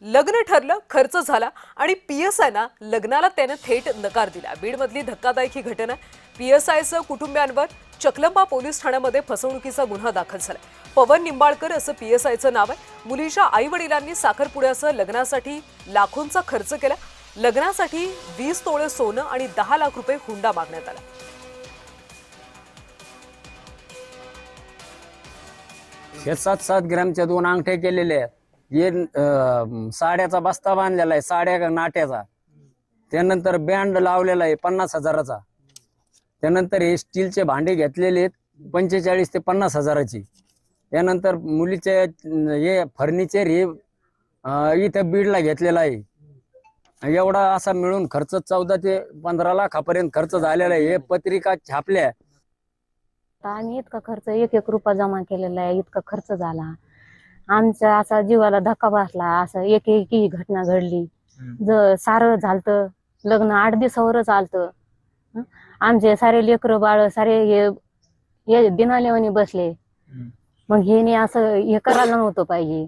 लग्न ठरलं, खर्च झाला आणि पीएसआयना लग्नाला त्याने थेट नकार दिला। बीडमधली धक्कादायक ही घटना। पीएसआयचं कुटुंबियांवर चकलंबा पोलीस ठाण्यामध्ये फसवणुकीचा गुन्हा दाखल झाला। पवन निंबाळकर असं पीएसआयचं नाव आहे। मुलीच्या आई-वडिलांनी साखरपुड्यासह लग्नासाठी लाखोंचा खर्च केला। लग्नासाठी 20 तोळे सोनं आणि 10 लाख रुपये हुंडा मागण्यात आला। हे 7-7 ग्रॅमच्या 2 अंगठ्या केलेल्या आहेत। हे साड्याचा बस्ता बांधलेला आहे, साड्या नाट्याचा। त्यानंतर बँड लावलेला आहे 50,000चा। त्यानंतर हे स्टीलचे भांडे घेतलेले आहेत 45 ते 50,000ची। त्यानंतर मुलीचे हे फर्निचर हे इथं बीडला घेतलेला आहे। एवढा असा मिळून खर्च 14 ते 15 लाखापर्यंत खर्च झालेला आहे। हे पत्रिका छापल्या। आम्ही इतका खर्च 1-1 रुपया जमा केलेला आहे, इतका खर्च झाला। आमच्या असा जीवाला धक्का बसला। असं एक ही घटना घडली। सारं झालतं, लग्न 8 दिवसावरच आलतं। आमचे सारे लेकरं बाळ सारे हे बिनालेवानी बसले। मग हे असं हे करायला नव्हतं पाहिजे।